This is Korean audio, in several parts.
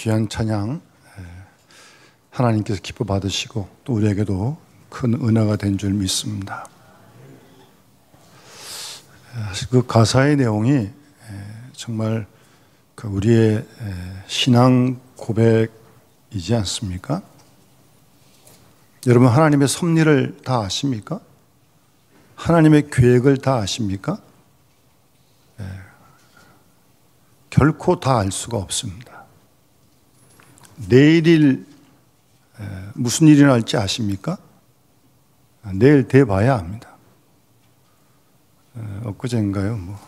귀한 찬양 하나님께서 기뻐 받으시고 또 우리에게도 큰 은혜가 된 줄 믿습니다. 그 가사의 내용이 정말 우리의 신앙 고백이지 않습니까? 여러분, 하나님의 섭리를 다 아십니까? 하나님의 계획을 다 아십니까? 결코 다 알 수가 없습니다. 내일 무슨 일이 날지 아십니까? 내일 돼봐야 합니다. 엊그제인가요?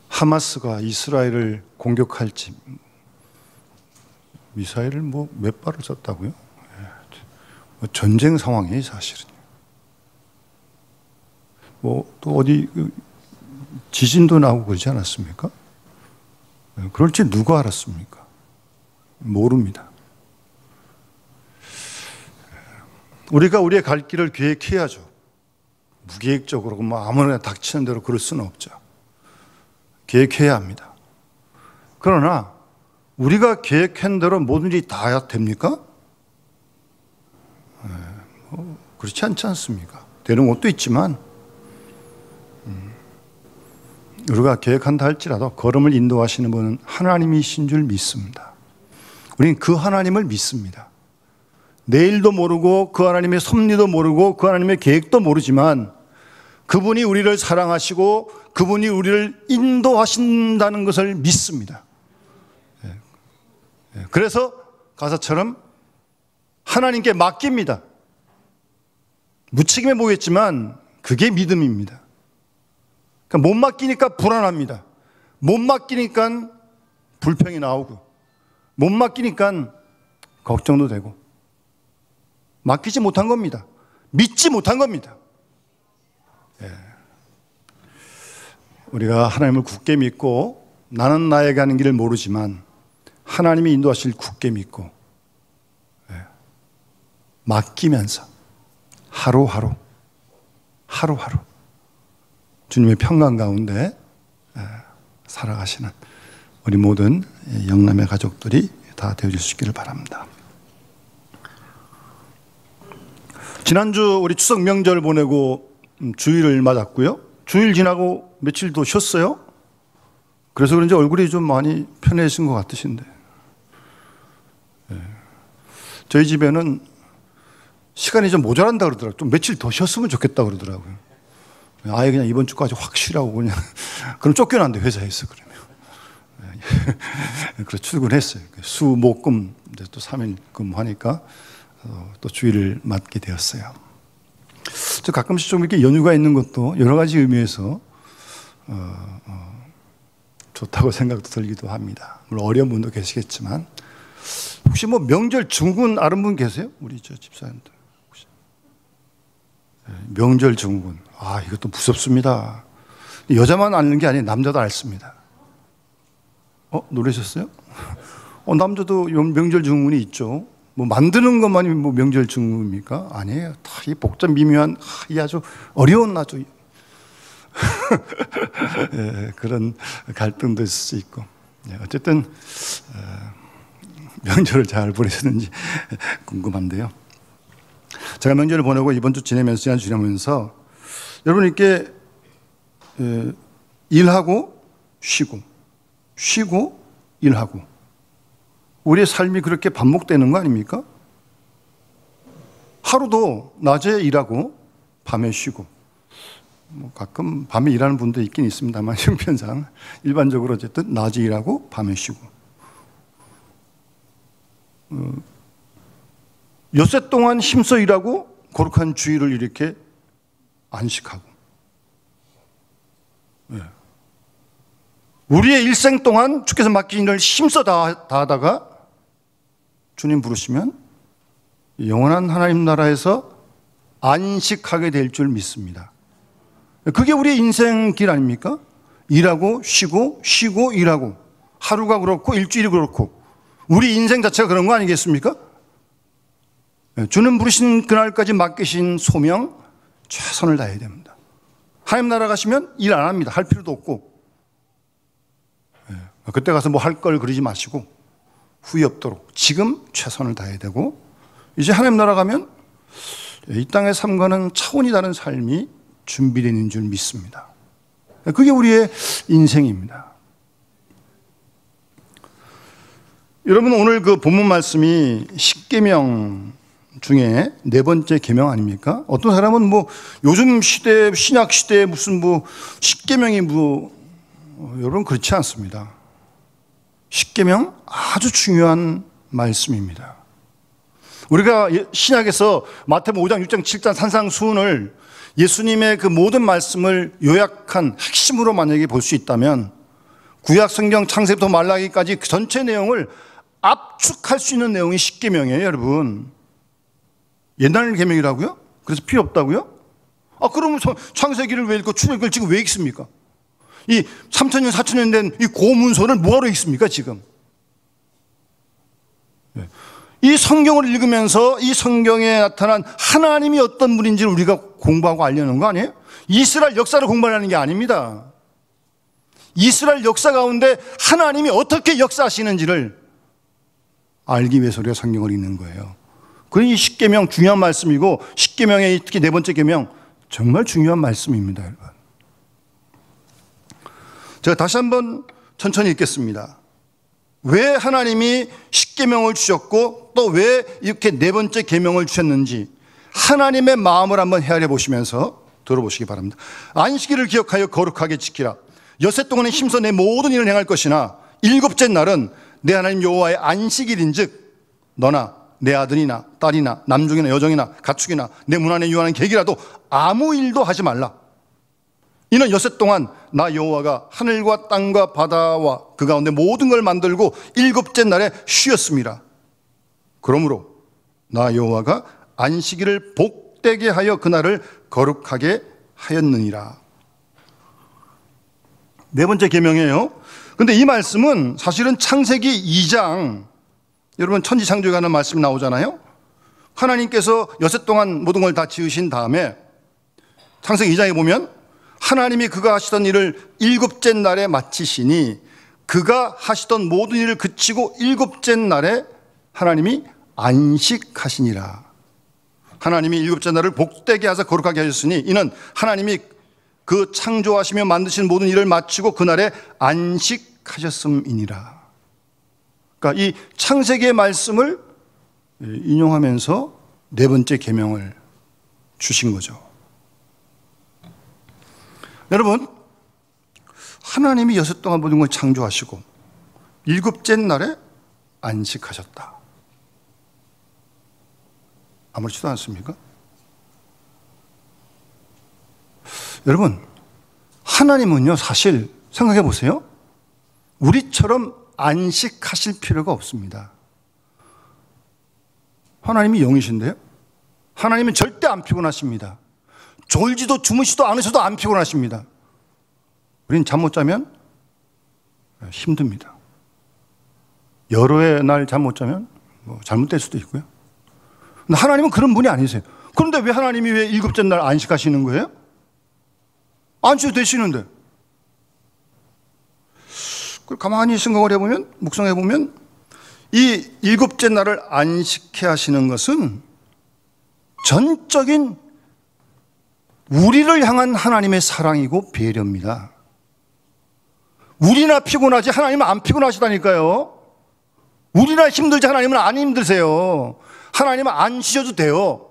하마스가 이스라엘을 공격할지 미사일을 몇 발을 쐈다고요? 전쟁 상황이에요, 사실은. 또 어디 지진도 나고 그러지 않았습니까? 그럴지 누가 알았습니까? 모릅니다. 우리가 우리의 갈 길을 계획해야죠. 무계획적으로 아무나 닥치는 대로 그럴 수는 없죠. 계획해야 합니다. 그러나 우리가 계획한 대로 모든 일이 다 됩니까? 그렇지 않지 않습니까? 되는 것도 있지만 우리가 계획한다 할지라도 걸음을 인도하시는 분은 하나님이신 줄 믿습니다. 우리는 그 하나님을 믿습니다. 내일도 모르고 그 하나님의 섭리도 모르고 그 하나님의 계획도 모르지만 그분이 우리를 사랑하시고 그분이 우리를 인도하신다는 것을 믿습니다. 그래서 가사처럼 하나님께 맡깁니다. 무책임해 보겠지만 그게 믿음입니다. 그러니까 못 맡기니까 불안합니다. 못 맡기니까 불평이 나오고 못 맡기니까 걱정도 되고 맡기지 못한 겁니다. 믿지 못한 겁니다. 우리가 하나님을 굳게 믿고 나는 나에게 하는 길을 모르지만 하나님이 인도하실 굳게 믿고 맡기면서 하루하루 주님의 평강 가운데 살아가시는 우리 모든 영남의 가족들이 다 되어줄 수 있기를 바랍니다. 지난주 우리 추석 명절 보내고 주일을 맞았고요. 주일 지나고 며칠 더 쉬었어요. 그래서 그런지 얼굴이 좀 많이 편해진 것 같으신데 저희 집에는 시간이 좀 모자란다 그러더라고요. 좀 며칠 더 쉬었으면 좋겠다 그러더라고요. 아예 그냥 이번 주까지 확 쉬라고 그냥 그럼 쫓겨난대 회사에서. 그러면 그래서 출근했어요. 수, 목, 금 이제 또 3일 근무하니까 또 주일을 맞게 되었어요. 저 가끔씩 좀 이렇게 연휴가 있는 것도 여러 가지 의미에서 좋다고 생각도 들기도 합니다. 물론 어려운 분도 계시겠지만 혹시 명절 증후군 아는 분 계세요? 우리 저 집사님들 혹시? 명절 증후군 이것도 무섭습니다. 여자만 아는 게 아니에요. 남자도 앓습니다. 놀라셨어요? 남자도 명절 증후군이 있죠. 만드는 것만이 명절 증후입니까? 아니에요. 다 이 복잡 미묘한 이 아주 어려운 아주 그런 갈등도 있을 수 있고 어쨌든 명절을 잘 보내셨는지 궁금한데요. 제가 명절을 보내고 이번 주 지내면서 지난 주 지내면서 여러분 이렇게 일하고 쉬고 일하고 우리의 삶이 그렇게 반복되는 거 아닙니까? 하루도 낮에 일하고 밤에 쉬고 가끔 밤에 일하는 분도 있긴 있습니다만 형편상 일반적으로 어쨌든 낮에 일하고 밤에 쉬고 엿새 동안 힘써 일하고 거룩한 주일을 이렇게 안식하고 우리의 일생 동안 주께서 맡긴 일을 힘써 다 하다가 주님 부르시면 영원한 하나님 나라에서 안식하게 될 줄 믿습니다. 그게 우리의 인생 길 아닙니까? 일하고 쉬고 쉬고 일하고 하루가 그렇고 일주일이 그렇고 우리 인생 자체가 그런 거 아니겠습니까? 주님 부르신 그날까지 맡기신 소명 최선을 다해야 됩니다. 하나님 나라 가시면 일 안 합니다. 할 필요도 없고 그때 가서 뭐 할 걸 그러지 마시고 후회 없도록 지금 최선을 다해야 되고, 이제 하나님 나라 가면 이 땅의 삶과는 차원이 다른 삶이 준비되는 줄 믿습니다. 그게 우리의 인생입니다. 여러분, 오늘 그 본문 말씀이 십계명 중에 네 번째 계명 아닙니까? 어떤 사람은 뭐 요즘 시대, 신약 시대에 무슨 뭐 십계명이 여러분 그렇지 않습니다. 십계명 아주 중요한 말씀입니다. 우리가 신약에서 마태복음 5장, 6장, 7장 산상수훈을 예수님의 그 모든 말씀을 요약한 핵심으로 만약에 볼 수 있다면 구약 성경 창세부터 말라기까지 그 전체 내용을 압축할 수 있는 내용이 십계명이에요, 여러분. 옛날 계명이라고요? 그래서 필요 없다고요? 그러면 창세기를 왜 읽고 출애굽기를 지금 왜 읽습니까? 이 3,000년, 4,000년 된 이 고문서를 뭐하러 읽습니까, 지금? 이 성경을 읽으면서 이 성경에 나타난 하나님이 어떤 분인지를 우리가 공부하고 알려는 거 아니에요? 이스라엘 역사를 공부하는 게 아닙니다. 이스라엘 역사 가운데 하나님이 어떻게 역사하시는지를 알기 위해서 우리가 성경을 읽는 거예요. 그러니 이 십계명 중요한 말씀이고, 십계명의 특히 네 번째 계명 정말 중요한 말씀입니다, 여러분. 제가 다시 한번 천천히 읽겠습니다. 왜 하나님이 십계명을 주셨고 또 왜 이렇게 네 번째 계명을 주셨는지 하나님의 마음을 한번 헤아려 보시면서 들어보시기 바랍니다. 안식일을 기억하여 거룩하게 지키라. 엿새 동안에 힘써 내 모든 일을 행할 것이나 일곱째 날은 내 하나님 여호와의 안식일인즉 너나 내 아들이나 딸이나 남종이나 여종이나 가축이나 내 문 안에 유하는 객이라도 아무 일도 하지 말라. 이는 엿새 동안 나 여호와가 하늘과 땅과 바다와 그 가운데 모든 걸 만들고 일곱째 날에 쉬었습니다. 그러므로 나 여호와가 안식일을 복되게 하여 그날을 거룩하게 하였느니라. 네 번째 계명이에요. 근데 이 말씀은 사실은 창세기 2장, 여러분 천지창조에 관한 말씀이 나오잖아요. 하나님께서 엿새 동안 모든 걸 다 지으신 다음에 창세기 2장에 보면 하나님이 그가 하시던 일을 일곱째 날에 마치시니 그가 하시던 모든 일을 그치고 일곱째 날에 하나님이 안식하시니라. 하나님이 일곱째 날을 복되게 하사 거룩하게 하셨으니 이는 하나님이 그 창조하시며 만드신 모든 일을 마치고 그날에 안식하셨음이니라. 그러니까 이 창세기의 말씀을 인용하면서 네 번째 계명을 주신 거죠. 여러분, 하나님이 엿새 동안 모든 걸 창조하시고 일곱째 날에 안식하셨다. 아무렇지도 않습니까? 여러분, 하나님은요, 사실 생각해 보세요. 우리처럼 안식하실 필요가 없습니다. 하나님이 영이신데요, 하나님은 절대 안 피곤하십니다. 졸지도 주무시도 않으셔도 안 피곤하십니다. 우리는 잠 못 자면 힘듭니다. 여러 해 날 잠 못 자면 잘못될 수도 있고요. 근데 하나님은 그런 분이 아니세요. 그런데 왜 하나님이 왜 일곱째 날 안식하시는 거예요? 안식도 되시는데. 가만히 생각을 해보면, 묵상해보면 이 일곱째 날을 안식해 하시는 것은 전적인 우리를 향한 하나님의 사랑이고 배려입니다. 우리나 피곤하지 하나님은 안 피곤하시다니까요. 우리나 힘들지 하나님은 안 힘드세요. 하나님은 안 쉬어도 돼요.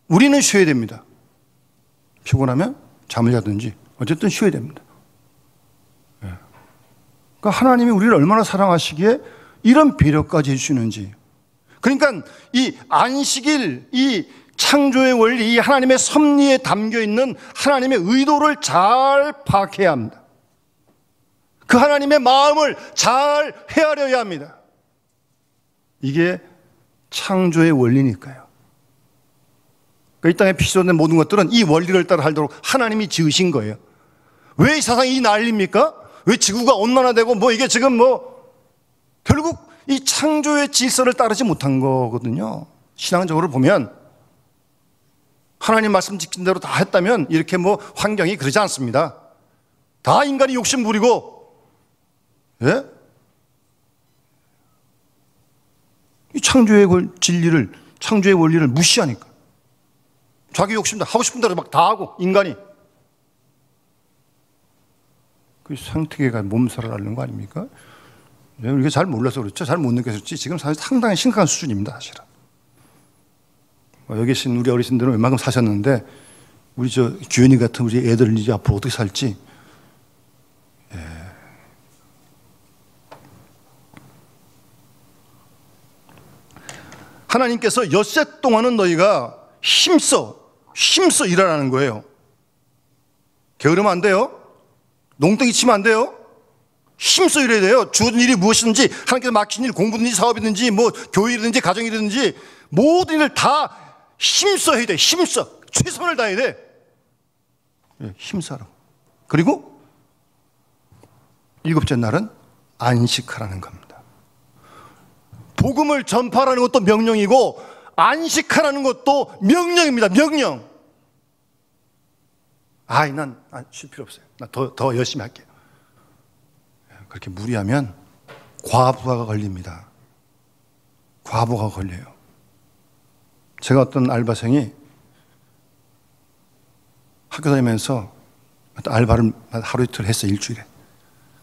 우리는 쉬어야 됩니다. 피곤하면 잠을 자든지 어쨌든 쉬어야 됩니다. 그러니까 하나님이 우리를 얼마나 사랑하시기에 이런 배려까지 해주시는지. 그러니까 이 안식일, 이 창조의 원리, 이 하나님의 섭리에 담겨있는 하나님의 의도를 잘 파악해야 합니다. 그 하나님의 마음을 잘 헤아려야 합니다. 이게 창조의 원리니까요. 그러니까 이 땅에 피조된 모든 것들은 이 원리를 따라 살도록 하나님이 지으신 거예요. 왜 이 세상이 이 난리입니까? 왜 지구가 온난화되고 이게 지금 결국 이 창조의 질서를 따르지 못한 거거든요. 신앙적으로 보면 하나님 말씀 지킨 대로 다 했다면 이렇게 환경이 그러지 않습니다. 다 인간이 욕심 부리고 예? 이 창조의 진리를, 창조의 원리를 무시하니까. 자기 욕심도 하고 싶은 대로 막 다 하고, 인간이. 그 생태계가 몸살을 앓는 거 아닙니까? 우리가 잘 몰라서 그렇죠. 잘 못 느껴서 그렇지. 지금 사실 상당히 심각한 수준입니다, 사실은. 여기 계신 우리 어르신들은 웬만큼 사셨는데, 우리 저 규현이 같은 우리 애들 이제 앞으로 어떻게 살지? 예. 하나님께서 엿새 동안은 너희가 힘써 일하라는 거예요. 게으르면 안 돼요. 농땡이 치면 안 돼요. 힘써 일해야 돼요. 주어진 일이 무엇이든지, 하나님께서 맡긴 일, 공부든지 사업이든지 뭐 교회이든지 가정이든지 모든 일을 다 힘써 해야 돼. 힘써. 최선을 다해야 돼. 힘써라. 그리고 7째 날은 안식하라는 겁니다. 복음을 전파하라는 것도 명령이고 안식하라는 것도 명령입니다. 명령. 난 쉴 필요 없어요. 나 더 열심히 할게요. 그렇게 무리하면 과부하가 걸립니다. 과부하가 걸려요. 제가 어떤 알바생이 학교 다니면서 알바를 하루 이틀 했어요. 일주일에.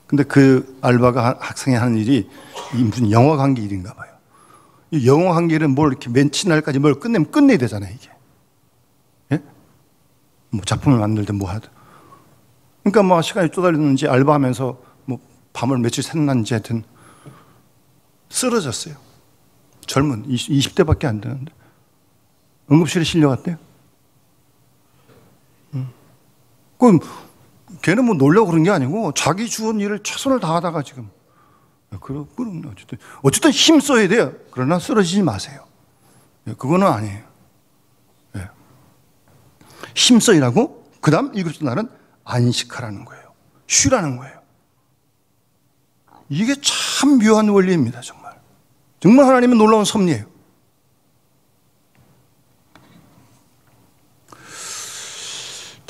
근데 그 알바가 학생이 하는 일이 무슨 영화 관계 일인가 봐요. 이 영화 관계는 뭘 이렇게 맨 날까지 뭘 끝내면 끝내야 되잖아요, 이게. 예? 뭐 작품을 만들든 뭐 하든. 그러니까 뭐 시간이 쪼달렸는지 알바하면서 뭐 밤을 며칠 샜는지 하여튼 쓰러졌어요. 젊은 20대밖에 안 되는데 응급실에 실려갔대요. 그럼 걔는 뭐 놀려고 그런 게 아니고 자기 주은 일을 최선을 다하다가 지금 그럼 어쨌든 힘써야 돼요. 그러나 쓰러지지 마세요. 그거는 아니에요. 힘써 일하고 그 다음 7째 날은 안식하라는 거예요. 쉬라는 거예요. 이게 참 묘한 원리입니다. 정말 하나님의 놀라운 섭리예요.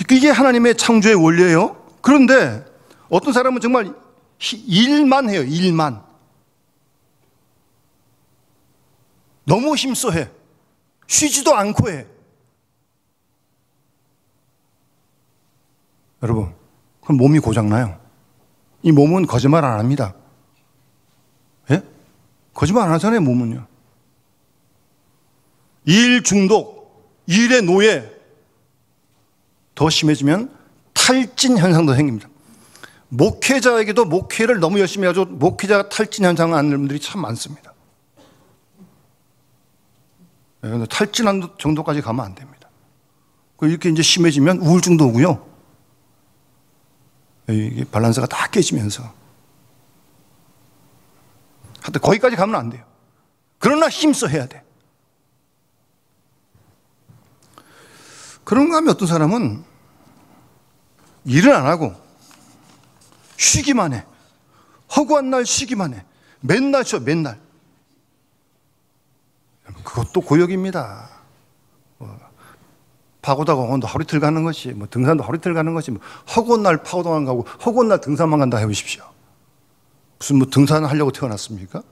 이게 하나님의 창조의 원리예요. 그런데 어떤 사람은 정말 일만 해요. 일만. 너무 힘써 해. 쉬지도 않고 해. 여러분, 그럼 몸이 고장나요. 이 몸은 거짓말 안 합니다. 예? 거짓말 안 하잖아요, 몸은요. 일 중독, 일의 노예, 더 심해지면 탈진 현상도 생깁니다. 목회자에게도 목회를 너무 열심히 해가지고 목회자가 탈진 현상을 앓는 분들이 참 많습니다. 탈진한 정도까지 가면 안 됩니다. 이렇게 이제 심해지면 우울증도 오고요. 이게 밸런스가 다 깨지면서. 하여튼 거기까지 가면 안 돼요. 그러나 힘써 해야 돼. 그런가 하면 어떤 사람은 일을 안 하고 쉬기만 해. 허구한 날 쉬기만 해. 맨날 쉬어, 맨날. 그것도 고역입니다. 파고다 공원도 하루 이틀 가는 것이, 뭐 등산도 하루 이틀 가는 것이, 뭐 허구한 날 파고다만 가고 허구한 날 등산만 간다 해보십시오. 무슨 뭐 등산을 하려고 태어났습니까?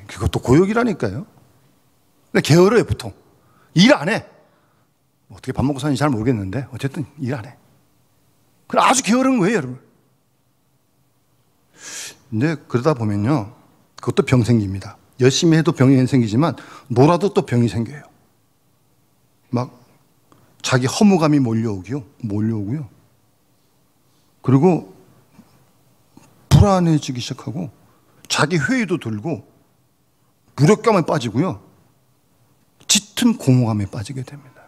그것도 고역이라니까요. 근데 게으르요, 보통. 일 안 해. 어떻게 밥 먹고 사는지 잘 모르겠는데 어쨌든 일 안 해. 그럼 아주 게으른 거예요, 여러분. 근데 그러다 보면요, 그것도 병 생깁니다. 열심히 해도 병이 생기지만 놀아도 또 병이 생겨요. 막 자기 허무감이 몰려오고요. 그리고 불안해지기 시작하고 자기 회의도 들고 무력감에 빠지고요. 짙은 공허감에 빠지게 됩니다.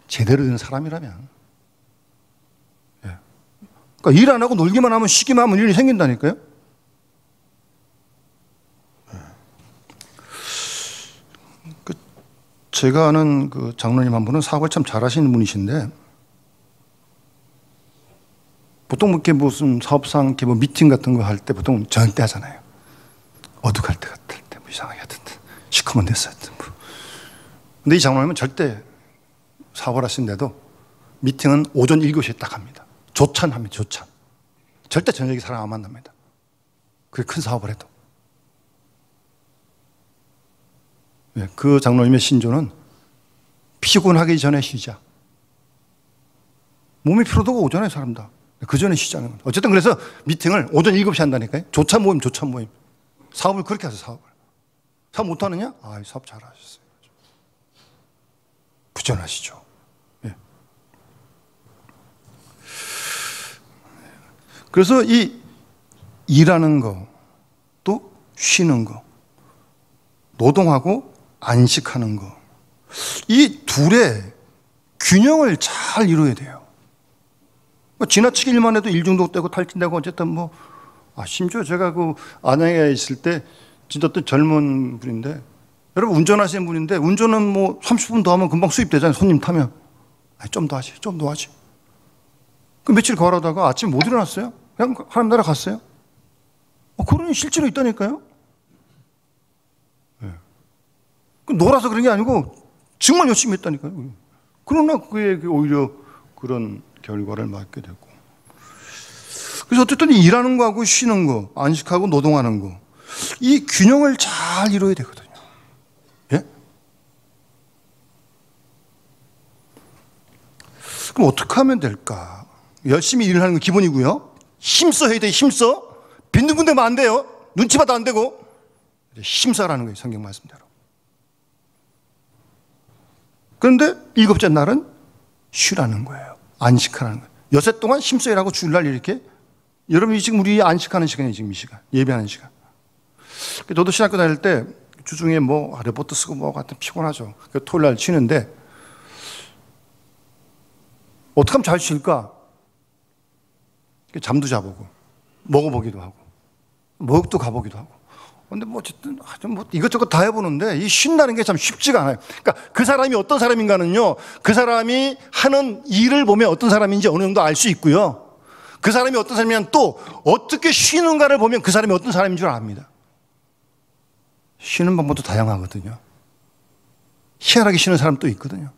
제대로 된 사람이라면. 그러니까 일 안 하고 놀기만 하면 쉬기만 하면 일이 생긴다니까요. 제가 아는 그 장로님 한 분은 사업을 참 잘하시는 분이신데, 보통 이렇게 무슨 사업상 이렇게 뭐 미팅 같은 거 할 때 보통 저녁 때 하잖아요. 어둑할 때 같을 때 뭐 이상하게 하든 시커먼 데서 하든 뭐. 근데 이 장로님은 절대 사업을 하시는데도 미팅은 오전 7시에 딱 합니다. 조찬합니다. 조찬. 절대 저녁에 사람 안 만납니다. 그 큰 사업을 해도. 그 장로님의 신조는 피곤하기 전에 쉬자. 몸이 피로도가 오전에 사람다. 그 전에 쉬자는 거예요. 어쨌든 그래서 미팅을 오전 7시에 한다니까요. 조차 모임. 사업을 그렇게 하세요, 사업을. 사업 못하느냐? 사업 잘하셨어요. 부전하시죠. 예. 그래서 이 일하는 거, 또 쉬는 거, 노동하고 안식하는 거, 이 둘의 균형을 잘 이루어야 돼요. 지나치기만 해도 일중독되고 탈진되고 어쨌든 심지어 제가 그 안양에 있을 때 진짜 또 젊은 분인데, 여러분 운전하시는 분인데 운전은 30분 더 하면 금방 수입되잖아요. 손님 타면. 좀 더 하지. 그 며칠 걸어다가 아침 못 일어났어요. 그냥 하나님 나라 갔어요. 그런 일 실제로 있다니까요. 네. 놀아서 그런 게 아니고 정말 열심히 했다니까요. 그러나 그게 오히려 그런 결과를 맞게 되고. 그래서 어쨌든 일하는 거하고 쉬는 거, 안식하고 노동하는 거, 이 균형을 잘 이루어야 되거든요. 예? 그럼 어떻게 하면 될까? 열심히 일을 하는 건 기본이고요. 힘써 해야 돼, 힘써. 빈둥빈둥하면 안 돼요. 눈치 봐도 안 되고. 힘써라는 거예요, 성경 말씀대로. 그런데 7째 날은 쉬라는 거예요. 안식하라는 거예요. 여섯 동안 힘써 일하고 주일날 이렇게. 여러분이 지금 우리 안식하는 시간이에요, 지금 이 시간. 예배하는 시간. 저도 신학교 다닐 때 주중에 레포트 쓰고 같은 피곤하죠. 토요일 날 쉬는데 어떻게 하면 잘 쉴까? 잠도 자보고 먹어보기도 하고 먹도 가보기도 하고. 근데 어쨌든 이것저것 다 해보는데 이 쉰다는 게 참 쉽지가 않아요. 그러니까 그 사람이 어떤 사람인가는요, 그 사람이 하는 일을 보면 어떤 사람인지 어느 정도 알 수 있고요. 그 사람이 어떤 사람이면 또 어떻게 쉬는가를 보면 그 사람이 어떤 사람인 줄 압니다. 쉬는 방법도 다양하거든요. 희한하게 쉬는 사람도 있거든요.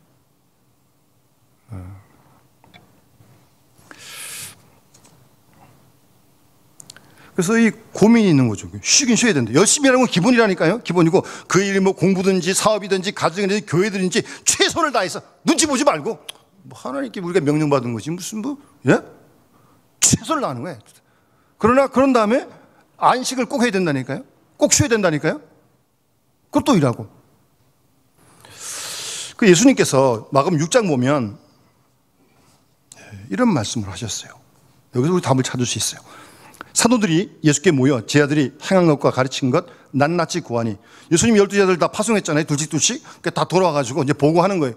그래서 이 고민이 있는 거죠. 쉬긴 쉬어야 된다. 열심히 하는 건 기본이라니까요. 기본이고 그 일이 공부든지 사업이든지 가정이든지 교회든지 최선을 다해서 눈치 보지 말고 하나님께 우리가 명령받은 거지 무슨 예? 최선을 다하는 거예요. 그러나 그런 다음에 안식을 꼭 해야 된다니까요. 꼭 쉬어야 된다니까요. 그것도 일하고. 그 예수님께서 마가음 6장 보면 이런 말씀을 하셨어요. 여기서 우리 답을 찾을 수 있어요. 사도들이 예수께 모여 제 아들이 행한 것과 가르친 것 낱낱이 구하니, 예수님 12제자들 다 파송했잖아요. 둘씩 다 돌아와가지고 이제 보고하는 거예요.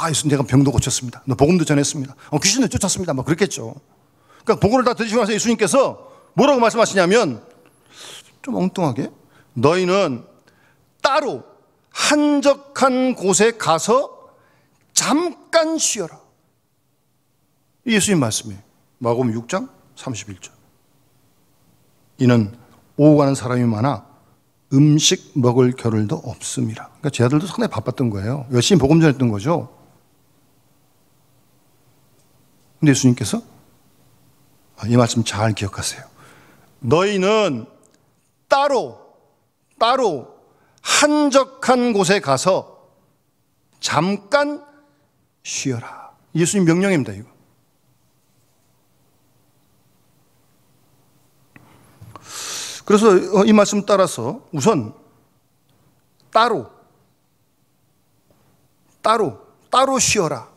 예수님 내가 병도 고쳤습니다. 복음도 전했습니다. 귀신도 쫓았습니다. 그랬겠죠. 그러니까 보고를 다 들으시고 나서 예수님께서 뭐라고 말씀하시냐면 좀 엉뚱하게 너희는 따로 한적한 곳에 가서 잠깐 쉬어라. 예수님 말씀이에요. 마가음 6장 31절. 이는 오고 가는 사람이 많아 음식 먹을 겨를도 없음이라. 그러니까 제 아들도 상당히 바빴던 거예요. 열심히 복음 전했던 거죠. 근데 예수님께서 이 말씀 잘 기억하세요. 너희는 따로 한적한 곳에 가서 잠깐 쉬어라. 예수님 명령입니다, 이거. 그래서 이 말씀 따라서 우선 따로 쉬어라.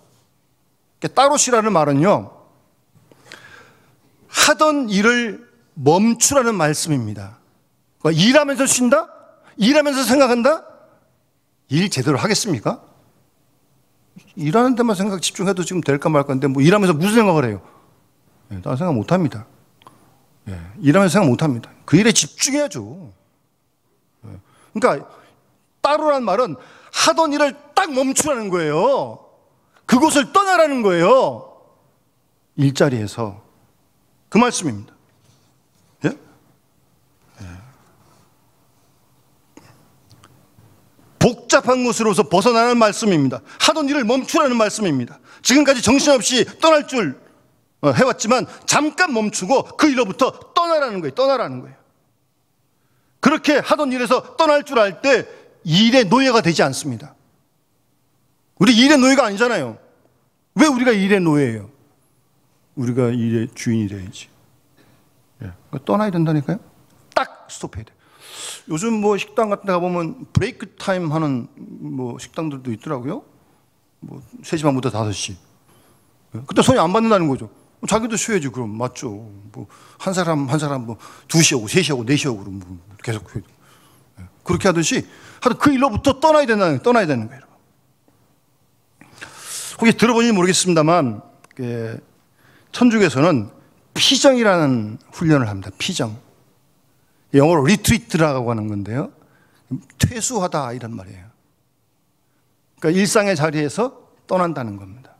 따로 쉬라는 말은요, 하던 일을 멈추라는 말씀입니다. 일하면서 쉰다? 일하면서 생각한다? 일 제대로 하겠습니까? 일하는 데만 생각 집중해도 지금 될까 말까 한데 일하면서 무슨 생각을 해요? 다른 생각 못 합니다. 일하면서 생각 못 합니다. 그 일에 집중해야죠. 그러니까 따로란 말은 하던 일을 딱 멈추라는 거예요. 그곳을 떠나라는 거예요. 일자리에서. 그 말씀입니다. 예? 복잡한 곳으로서 벗어나는 말씀입니다. 하던 일을 멈추라는 말씀입니다. 지금까지 정신없이 떠날 줄 해왔지만 잠깐 멈추고 그 일로부터 떠나 떠나라는 거예요. 떠나라는 거예요. 그렇게 하던 일에서 떠날 줄 알 때 일의 노예가 되지 않습니다. 우리 일의 노예가 아니잖아요. 왜 우리가 일의 노예예요? 우리가 일의 주인이 돼야지. 떠나야 된다니까요. 딱 스톱해야 돼. 요즘 뭐 식당 같은 데 가보면 브레이크 타임 하는 뭐 식당들도 있더라고요. 뭐 3시 반부터 5시. 그때 손이 안 받는다는 거죠. 자기도 쉬어야지. 그럼 맞죠. 뭐 한 사람 뭐 2시 오고 3시 오고 4시 오고 그럼 뭐 계속 그렇게 하듯이 하여튼 그 일로부터 떠나야 되는 거예요. 혹시 들어보는지 모르겠습니다만 천주교에서는 피정이라는 훈련을 합니다. 피정. 영어로 리트리트라고 하는 건데요. 퇴수하다 이런 말이에요. 그러니까 일상의 자리에서 떠난다는 겁니다.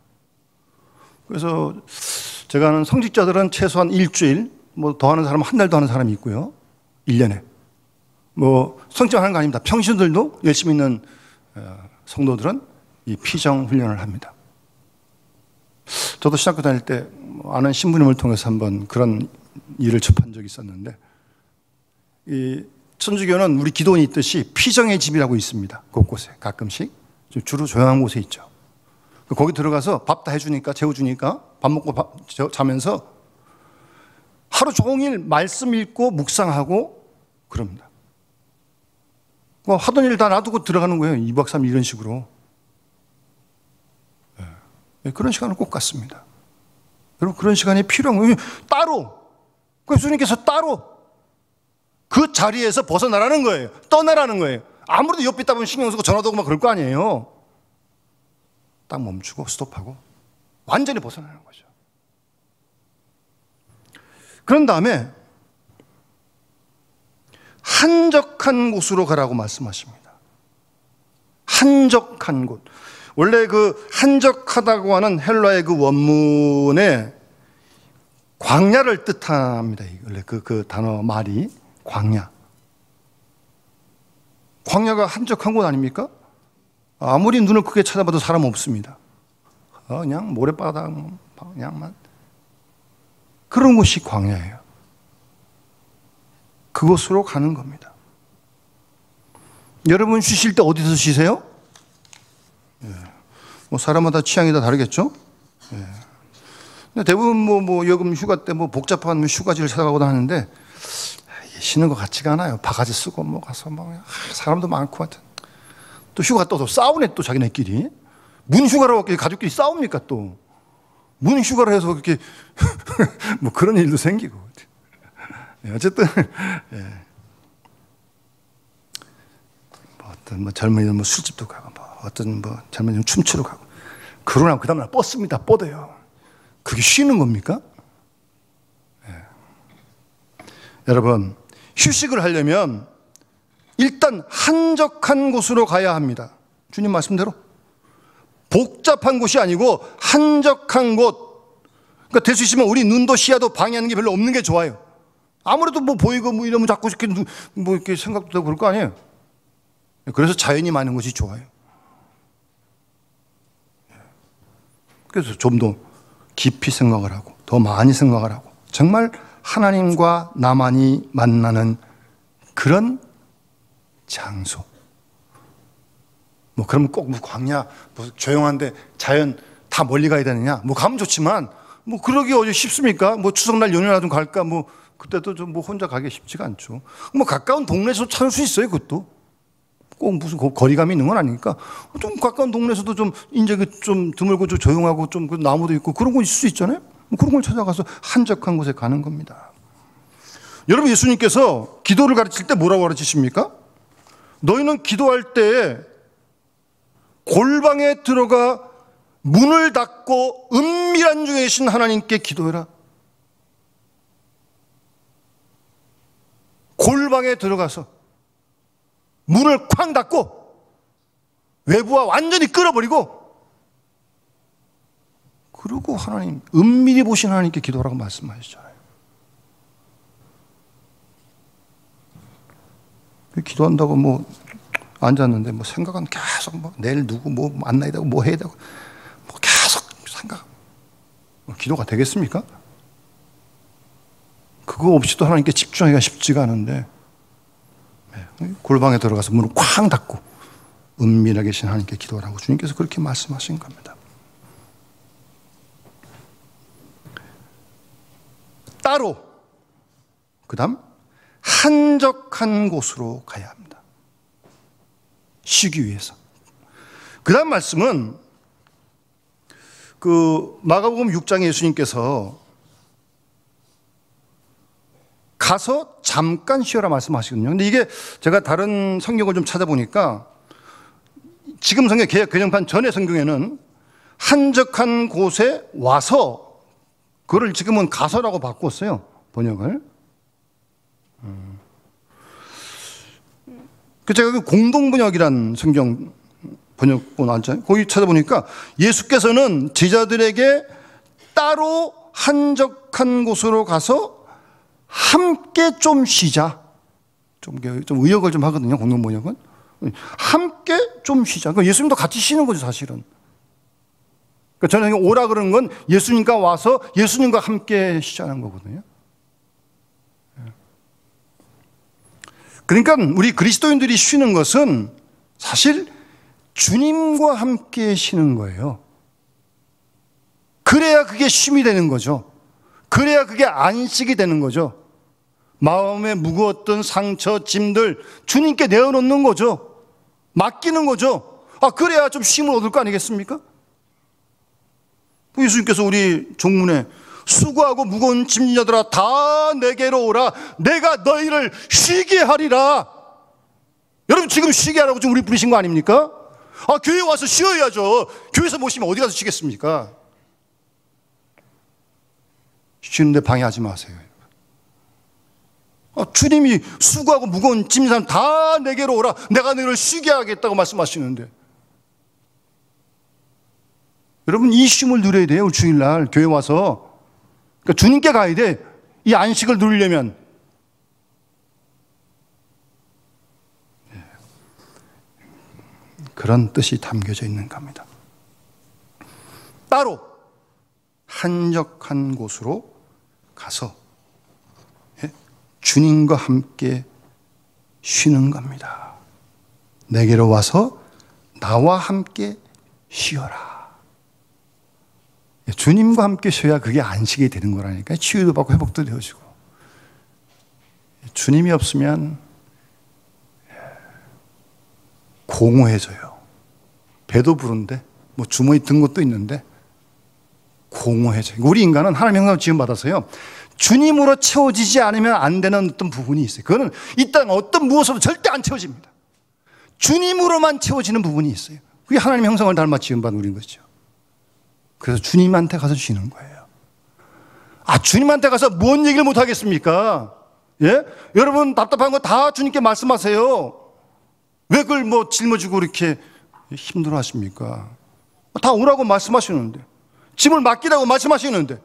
그래서 제가 아는 성직자들은 최소한 일주일, 뭐 더 하는 사람은 한 달도 하는 사람이 있고요. 1년에. 뭐 성직하는 거 아닙니다. 평신들도 열심히 있는 성도들은 이 피정 훈련을 합니다. 저도 신학교 다닐 때 아는 신부님을 통해서 한번 그런 일을 접한 적이 있었는데, 이 천주교는 우리 기도원이 있듯이 피정의 집이라고 있습니다. 곳곳에 가끔씩 주로 조용한 곳에 있죠. 거기 들어가서 밥 다 해주니까, 재워주니까 밥 먹고 자면서 하루 종일 말씀 읽고 묵상하고 그럽니다. 하던 일 다 놔두고 들어가는 거예요. 2박 3일 이런 식으로. 그런 시간을 꼭 갖습니다. 여러분, 그런 시간이 필요한 거예요. 따로, 그래서 주님께서 따로 그 자리에서 벗어나라는 거예요. 떠나라는 거예요. 아무래도 옆에 있다 보면 신경 쓰고 전화도 오고 막 그럴 거 아니에요. 딱 멈추고 스톱하고 완전히 벗어나는 거죠. 그런 다음에 한적한 곳으로 가라고 말씀하십니다. 한적한 곳. 원래 그 한적하다고 하는 헬라의 그 원문에 광야를 뜻합니다. 원래 그 단어 말이 광야. 광야가 한적한 곳 아닙니까? 아무리 눈을 크게 찾아봐도 사람 없습니다. 그냥 모래바닥, 그냥만. 그런 곳이 광야예요. 그곳으로 가는 겁니다. 여러분 쉬실 때 어디서 쉬세요? 뭐 사람마다 취향이 다 다르겠죠? 근데 대부분 뭐 여금 휴가 때 뭐 복잡한 휴가지를 찾아가곤 하는데 쉬는 것 같지가 않아요. 바가지 쓰고 뭐 가서 뭐 사람도 많고 하여튼. 또 휴가 떠서 싸우네 또 자기네끼리. 문 휴가로 가족끼리 싸웁니까 또. 문 휴가를 해서 그렇게 뭐 그런 일도 생기고. 어쨌든 뭐 어떤 뭐 젊은이들 뭐 술집도 가고 뭐 어떤 뭐 젊은이들 춤추러 가고 그러나 그 다음날 뻗습니다. 뻗어요. 그게 쉬는 겁니까? 여러분, 휴식을 하려면 일단 한적한 곳으로 가야 합니다. 주님 말씀대로 복잡한 곳이 아니고 한적한 곳. 그러니까 될 수 있으면 우리 눈도 시야도 방해하는 게 별로 없는 게 좋아요. 아무래도 뭐 보이고 뭐 이러면 자꾸 이렇게 뭐 이렇게 생각도 되고 그럴 거 아니에요. 그래서 자연이 많은 것이 좋아요. 그래서 좀 더 깊이 생각을 하고 더 많이 생각을 하고 정말 하나님과 나만이 만나는 그런 장소. 뭐 그러면 꼭 뭐 광야, 뭐 조용한데 자연 다 멀리 가야 되느냐? 뭐 가면 좋지만 뭐 그러기 어디 쉽습니까? 뭐 추석날 연휴나 좀 갈까? 뭐 그때도 좀 뭐 혼자 가기 쉽지가 않죠. 뭐 가까운 동네에서 찾을 수 있어요, 그것도. 꼭 무슨 거리감이 있는 건 아니니까 좀 가까운 동네에서도 좀 이제 좀 드물고 좀 조용하고 좀 나무도 있고 그런 거 있을 수 있잖아요. 뭐 그런 걸 찾아가서 한적한 곳에 가는 겁니다. 여러분, 예수님께서 기도를 가르칠 때 뭐라고 가르치십니까? 너희는 기도할 때 골방에 들어가 문을 닫고 은밀한 중에 계신 하나님께 기도해라. 골방에 들어가서 문을 쾅 닫고 외부와 완전히 끊어버리고 그리고 하나님, 은밀히 보신 하나님께 기도하라고 말씀하시잖아요. 기도한다고 뭐 앉았는데 뭐 생각은 계속 뭐 내일 누구 뭐 만나야 되고 뭐 해야 되고 뭐 계속 생각. 기도가 되겠습니까? 그거 없이도 하나님께 집중하기가 쉽지가 않은데 골방에 들어가서 문을 쾅 닫고 은밀하게 계신 하나님께 기도하라고 주님께서 그렇게 말씀하신 겁니다. 따로, 그 다음 한적한 곳으로 가야 합니다. 쉬기 위해서. 그 다음 말씀은 마가복음 6장에 예수님께서 가서 잠깐 쉬어라 말씀하시거든요. 근데 이게 제가 다른 성경을 좀 찾아보니까 지금 성경 개역 개정판 전의 성경에는 한적한 곳에 와서, 그걸 지금은 가서라고 바꿨어요, 번역을. 제가 공동번역이란 성경 번역본 알잖아요. 거기 찾아보니까 예수께서는 제자들에게 따로 한적한 곳으로 가서 함께 좀 쉬자. 좀 의역을 좀 하거든요, 공동번역은. 함께 좀 쉬자. 예수님도 같이 쉬는 거죠, 사실은. 저는 오라 그러는 건 예수님과 와서 예수님과 함께 쉬자는 거거든요. 그러니까 우리 그리스도인들이 쉬는 것은 사실 주님과 함께 쉬는 거예요. 그래야 그게 쉼이 되는 거죠. 그래야 그게 안식이 되는 거죠. 마음에 무거웠던 상처, 짐들 주님께 내어놓는 거죠. 맡기는 거죠. 그래야 좀 쉼을 얻을 거 아니겠습니까? 예수님께서 우리 종문에 수고하고 무거운 짐자들아 다 내게로 오라, 내가 너희를 쉬게 하리라. 여러분, 지금 쉬게 하라고 지금 우리 부르신 거 아닙니까? 교회 와서 쉬어야죠. 교회에서 못 쉬면 어디 가서 쉬겠습니까? 쉬는데 방해하지 마세요. 주님이 수고하고 무거운 짐진 사람 다 내게로 오라, 내가 너희를 쉬게 하겠다고 말씀하시는데, 여러분, 이 쉼을 누려야 돼요. 주일날 교회 와서. 그러니까 주님께 가야 돼. 이 안식을 누리려면. 그런 뜻이 담겨져 있는 겁니다. 따로 한적한 곳으로 가서 주님과 함께 쉬는 겁니다. 내게로 와서 나와 함께 쉬어라. 주님과 함께 쉬어야 그게 안식이 되는 거라니까. 치유도 받고 회복도 되어지고. 주님이 없으면 공허해져요. 배도 부른데 주머니 든 것도 있는데 공허해져요. 우리 인간은 하나님의 형상으로 지음받아서요, 주님으로 채워지지 않으면 안 되는 어떤 부분이 있어요. 그거는 이 땅 어떤 무엇으로도 절대 안 채워집니다. 주님으로만 채워지는 부분이 있어요. 그게 하나님의 형상을 닮아 지음받은 우리인 것이죠. 그래서 주님한테 가서 쉬는 거예요. 주님한테 가서 뭔 얘기를 못 하겠습니까? 예? 여러분 답답한 거 다 주님께 말씀하세요. 왜 그걸 짊어지고 이렇게 힘들어 하십니까? 다 오라고 말씀하시는데, 짐을 맡기라고 말씀하시는데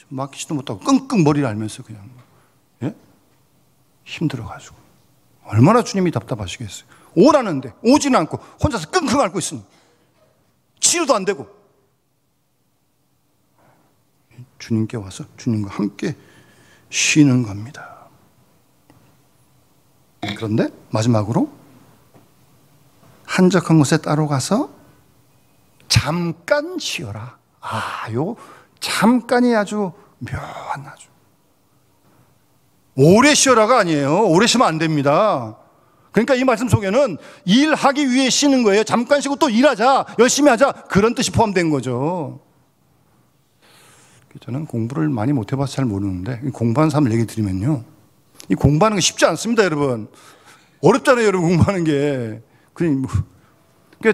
맡기지도 못하고 끙끙 머리를 앓면서 그냥 힘들어가지고 얼마나 주님이 답답하시겠어요. 오라는데 오지는 않고 혼자서 끙끙 앓고 있으니 치료도 안 되고. 주님께 와서 주님과 함께 쉬는 겁니다. 그런데 마지막으로 한적한 곳에 따로 가서 잠깐 쉬어라. 요 잠깐이 아주 묘한, 아주 오래 쉬어라가 아니에요. 오래 쉬면 안 됩니다. 그러니까 이 말씀 속에는 일하기 위해 쉬는 거예요. 잠깐 쉬고 또 일하자, 열심히 하자, 그런 뜻이 포함된 거죠. 저는 공부를 많이 못 해봐서 잘 모르는데, 공부하는 사람 얘기 드리면요, 이 공부하는 게 쉽지 않습니다, 여러분. 어렵잖아요, 여러분, 공부하는 게. 그러니까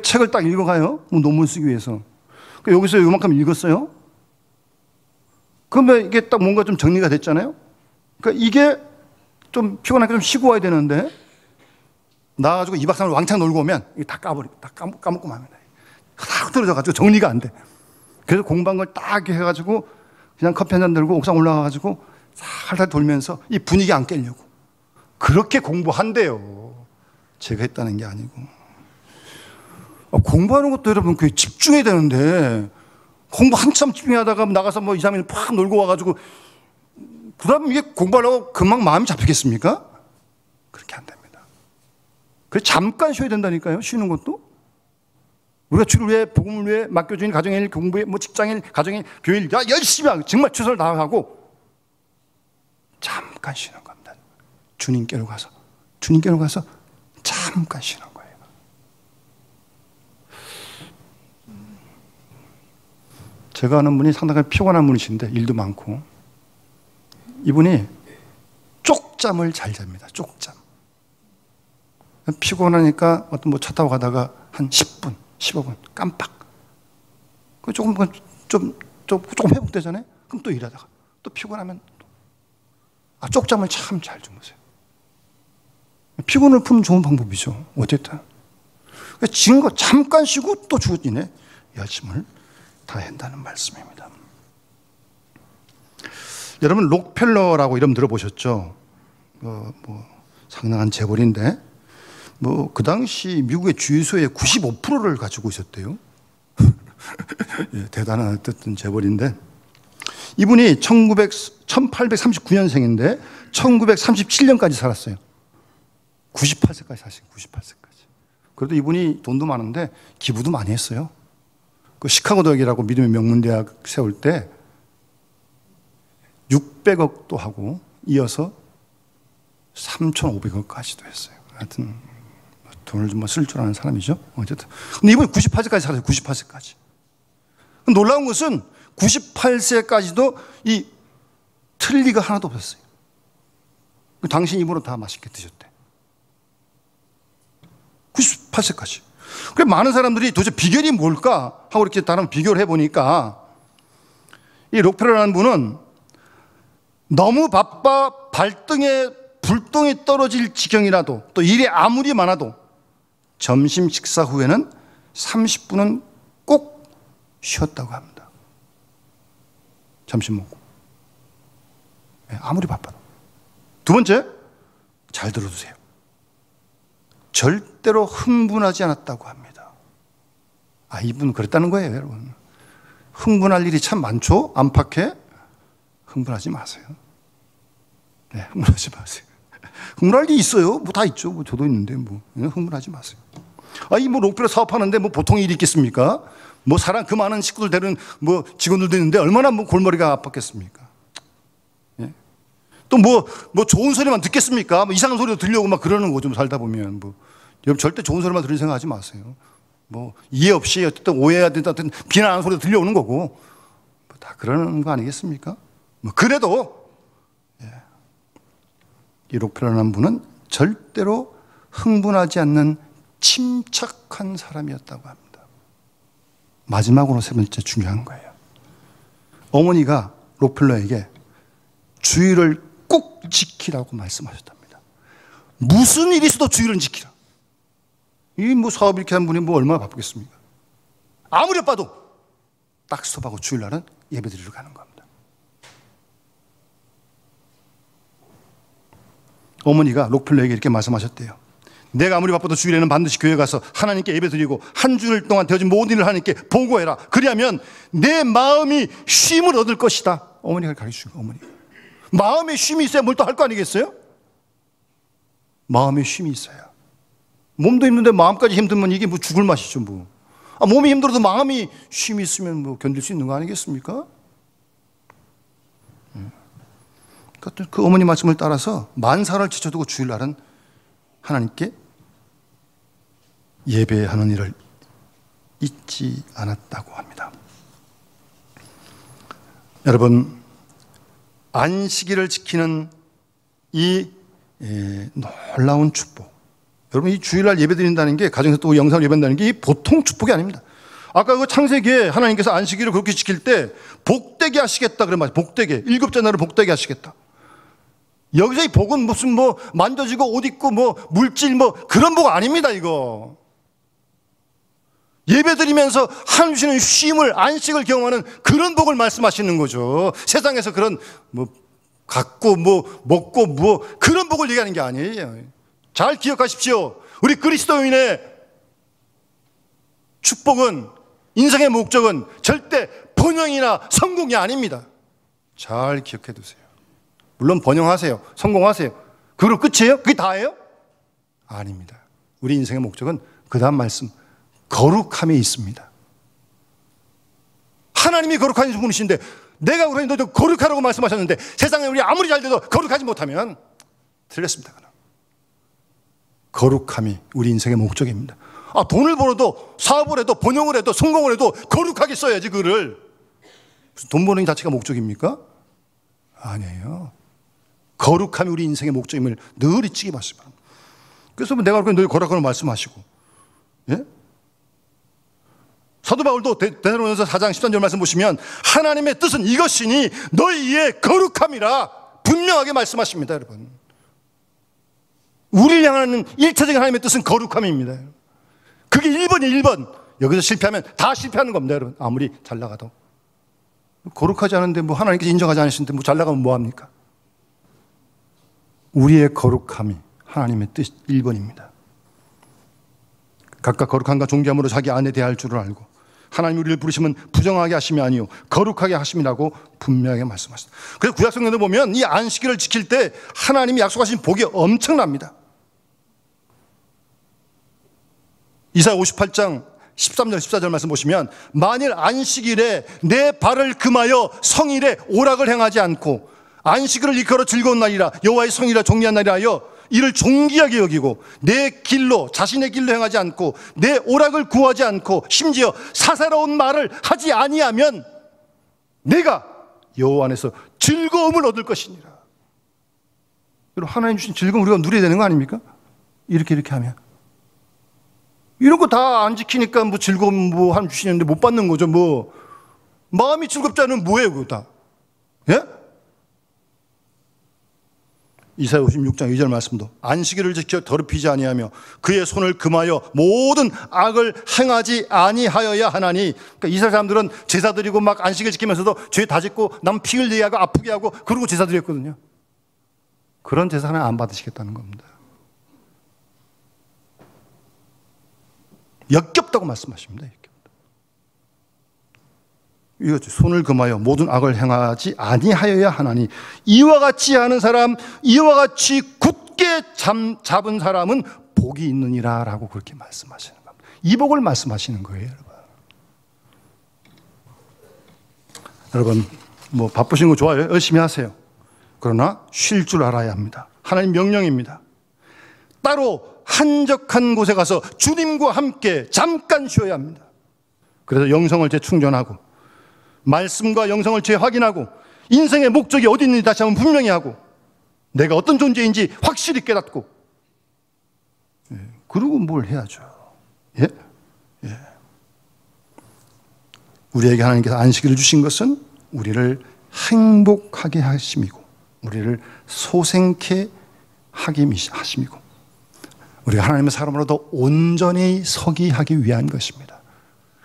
책을 딱 읽어가요, 논문 쓰기 위해서. 여기서 요만큼 읽었어요. 그러면 이게 딱 뭔가 좀 정리가 됐잖아요. 그러니까 이게 좀 피곤하게 좀 쉬고 와야 되는데, 나와가지고 2박 3일 왕창 놀고 오면 이게 다 까버리고, 다 까먹고 마면 다 떨어져가지고 정리가 안 돼. 그래서 공부한 걸 딱 해가지고 그냥 커피 한잔 들고 옥상 올라가가지고 살살 돌면서 이 분위기 안 깨려고 그렇게 공부한대요. 제가 했다는 게 아니고. 공부하는 것도 여러분 그게 집중해야 되는데, 공부 한참 집중하다가 나가서 2, 3일 팍 놀고 와가지고 그다음 이게 공부하려고 금방 마음이 잡히겠습니까? 그렇게 안 됩니다. 그래서 잠깐 쉬어야 된다니까요. 쉬는 것도. 우리가 주를 위해, 복음을 위해, 맡겨진 가정일, 공부에, 뭐 직장일, 가정일, 교일, 열심히 하고 정말 최선을 다하고 잠깐 쉬는 겁니다. 주님께로 가서 잠깐 쉬는 거예요. 제가 아는 분이 상당히 피곤한 분이신데 일도 많고 이분이 쪽잠을 잘 잡니다. 쪽잠. 피곤하니까 어떤 뭐 차 타고 가다가 한 10분, 15분 깜빡. 조금 회복되잖아요. 그럼 또 일하다가 또 피곤하면 쪽잠을 참 잘 주무세요. 피곤을 푸는 좋은 방법이죠. 어쨌든 지금 거 잠깐 쉬고 또 주어지네. 열심을 다해야 한다는 말씀입니다. 여러분 록펠러라고 이름 들어보셨죠? 상당한 재벌인데 그 당시 미국의 주유소의 95%를 가지고 있었대요. 예, 대단한 어쨌든 재벌인데 이분이 1839년생인데 1937년까지 살았어요. 98세까지 사신 98세까지. 그래도 이분이 돈도 많은데 기부도 많이 했어요. 그 시카고대학이라고 믿음의 명문대학 세울 때 600억도 하고 이어서 3,500억까지도 했어요. 하여튼 돈을 좀 쓸 줄 아는 사람이죠. 어쨌든. 근데 이분이 98세까지 살았어요. 98세까지. 놀라운 것은 98세까지도 이 틀니가 하나도 없었어요. 당신 입으로 다 맛있게 드셨대. 98세까지. 그래 많은 사람들이 도대체 비결이 뭘까 하고 이렇게 다른 비교를 해보니까 이 록펠러라는 분은 너무 바빠 발등에 불똥이 떨어질 지경이라도 또 일이 아무리 많아도 점심 식사 후에는 30분은 꼭 쉬었다고 합니다. 점심 먹고. 아무리 바빠도. 두 번째, 잘 들어두세요. 절대로 흥분하지 않았다고 합니다. 이분은 그랬다는 거예요, 여러분. 흥분할 일이 참 많죠? 안팎에. 흥분하지 마세요. 네, 흥분하지 마세요. 흥분할 일이 있어요. 뭐 다 있죠. 저도 있는데 흥분하지 마세요. 록펠러 사업하는데 보통 일이 있겠습니까? 사람 그 많은 식구들 되는 직원들도 있는데 얼마나 골머리가 아팠겠습니까? 예? 또 좋은 소리만 듣겠습니까? 이상한 소리도 들려오고 그러는 거죠. 살다 보면 여러분 절대 좋은 소리만 들을 생각하지 마세요. 이해 없이 어쨌든 오해해야 된다, 어떤 비난하는 소리도 들려오는 거고 다 그러는 거 아니겠습니까? 그래도 이 록펠러라는 분은 절대로 흥분하지 않는 침착한 사람이었다고 합니다. 마지막으로 세 번째 중요한 거예요. 어머니가 록펠러에게 주의를 꼭 지키라고 말씀하셨답니다. 무슨 일이 있어도 주의를 지키라. 이 사업 이렇게 한 분이 얼마나 바쁘겠습니까? 아무리 바빠도 딱 스톱하고 주일날은 예배드리러 가는 겁니다. 어머니가 록펠러에게 이렇게 말씀하셨대요. 내가 아무리 바빠도 주일에는 반드시 교회 가서 하나님께 예배드리고 한 주일 동안 되어진 모든 일을 하나님께 보고해라. 그리하면 내 마음이 쉼을 얻을 것이다. 어머니가 가르치신 거예요. 어머니. 마음에 쉼이 있어야 뭘 또 할 거 아니겠어요? 마음에 쉼이 있어야. 몸도 힘든데 마음까지 힘들면 이게 죽을 맛이죠. 몸이 힘들어도 마음이 쉼이 있으면 견딜 수 있는 거 아니겠습니까? 그 어머니 말씀을 따라서 만사를 지쳐두고 주일날은 하나님께 예배하는 일을 잊지 않았다고 합니다. 여러분, 안식일을 지키는 이 놀라운 축복. 여러분, 이 주일날 예배드린다는 게, 가정에서 또 영상을 예배한다는 게 보통 축복이 아닙니다. 아까 그 창세기에 하나님께서 안식일을 그렇게 지킬 때 복되게 하시겠다 그런 말, 복되게, 일곱째 날을 복되게 하시겠다. 여기서 이 복은 무슨 만져지고 옷 입고 물질 그런 복 아닙니다, 이거. 예배드리면서 하나님 주시는 쉼을, 안식을 경험하는 그런 복을 말씀하시는 거죠. 세상에서 그런 갖고 먹고 그런 복을 얘기하는 게 아니에요. 잘 기억하십시오. 우리 그리스도인의 축복은, 인생의 목적은 절대 번영이나 성공이 아닙니다. 잘 기억해 두세요. 물론 번영하세요. 성공하세요. 그걸로 끝이에요? 그게 다예요? 아닙니다. 우리 인생의 목적은 그 다음 말씀, 거룩함에 있습니다. 하나님이 거룩한 분이신데 내가 그러니 너도 거룩하라고 말씀하셨는데 세상에 우리 아무리 잘 돼도 거룩하지 못하면 틀렸습니다. 거룩함이 우리 인생의 목적입니다. 돈을 벌어도 사업을 해도 번영을 해도 성공을 해도 거룩하게 써야지 그거를. 무슨 돈 버는 게 자체가 목적입니까? 아니에요. 거룩함이 우리 인생의 목적임을 늘 잊지 마시기 바랍니다. 그래서 내가 그렇게 늘 거룩하라고 말씀하시고, 예? 사도 바울도 데살로니가서 4장 13절 말씀 보시면 하나님의 뜻은 이것이니 너희의 거룩함이라 분명하게 말씀하십니다. 여러분, 우리를 향하는 1차적인 하나님의 뜻은 거룩함입니다. 그게 1번이에요. 1번. 여기서 실패하면 다 실패하는 겁니다. 여러분, 아무리 잘 나가도. 거룩하지 않은데 뭐 하나님께서 인정하지 않으시는데 뭐 잘 나가면 뭐합니까? 우리의 거룩함이 하나님의 뜻 1번입니다. 각각 거룩함과 존귀함으로 자기 안에 대할 줄을 알고 하나님 우리를 부르시면 부정하게 하심이 아니요 거룩하게 하심이라고 분명하게 말씀하셨습니다. 그래서 구약성경에 보면 이 안식일을 지킬 때 하나님이 약속하신 복이 엄청납니다. 이사야 58장 13절 14절 말씀 보시면 만일 안식일에 내 발을 금하여 성일에 오락을 행하지 않고 안식일을 일컬어 즐거운 날이라 여호와의 성일이라 존귀한 날이라 하여 이를 존귀하게 여기고 내 길로 자신의 길로 행하지 않고 내 오락을 구하지 않고 심지어 사사로운 말을 하지 아니하면 내가 여호와 안에서 즐거움을 얻을 것이니라. 여러분, 하나님 주신 즐거움 우리가 누려야 되는 거 아닙니까? 이렇게 하면 이런 거 다 안 지키니까 뭐 즐거움 뭐 하나님 주시는데 못 받는 거죠. 뭐 마음이 즐겁지 않으면 뭐예요 그거 다? 예? 이사야 56장 2절 말씀도 안식일을 지켜 더럽히지 아니하며 그의 손을 금하여 모든 악을 행하지 아니하여야 하나니. 그러니까 이스라엘 사람들은 제사 드리고 막 안식일 지키면서도 죄 다 짓고 남 피 흘리게 하고 아프게 하고 그러고 제사 드렸거든요. 그런 제사 하나 안 받으시겠다는 겁니다. 역겹다고 말씀하십니다. 이거죠. 손을 금하여 모든 악을 행하지 아니하여야 하나니 이와 같이 하는 사람, 이와 같이 굳게 잡은 사람은 복이 있느니라 라고 그렇게 말씀하시는 겁니다. 이 복을 말씀하시는 거예요. 여러분 뭐 바쁘신 거 좋아요. 열심히 하세요. 그러나 쉴 줄 알아야 합니다. 하나님 명령입니다. 따로 한적한 곳에 가서 주님과 함께 잠깐 쉬어야 합니다. 그래서 영성을 재충전하고 말씀과 영성을 재확인하고 인생의 목적이 어디 있는지 다시 한번 분명히 하고 내가 어떤 존재인지 확실히 깨닫고 그러고 뭘 해야죠. 예? 예. 우리에게 하나님께서 안식일을 주신 것은 우리를 행복하게 하심이고 우리를 소생케 하게 하심이고 우리가 하나님의 사람으로 더 온전히 서기 하기 위한 것입니다.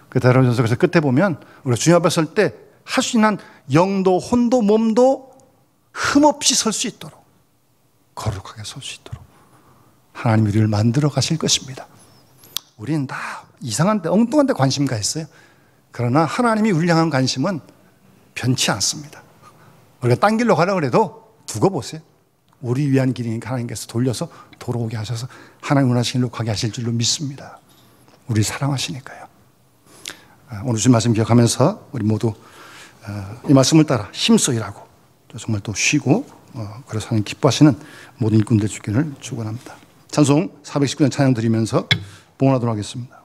그 데살로니가서 끝에 보면 우리가 주님 앞에 설 때 할 수 있는 영도 혼도 몸도 흠없이 설 수 있도록 거룩하게 설 수 있도록 하나님이 우리를 만들어 가실 것입니다. 우리는 다 이상한 데 엉뚱한 데 관심 가 있어요. 그러나 하나님이 우리를 향한 관심은 변치 않습니다. 우리가 딴 길로 가려고 해도 두고 보세요. 우리 위한 길이니까 하나님께서 돌려서 돌아오게 하셔서 하나님 원하시는 길로 가게 하실 줄로 믿습니다. 우리 사랑하시니까요. 오늘 주신 말씀 기억하면서 우리 모두 이 말씀을 따라 힘써 일하고 정말 또 쉬고 그래서 하나님 기뻐하시는 모든 일꾼들 주기를 축원합니다. 찬송 419년 찬양 드리면서 봉헌하도록 하겠습니다.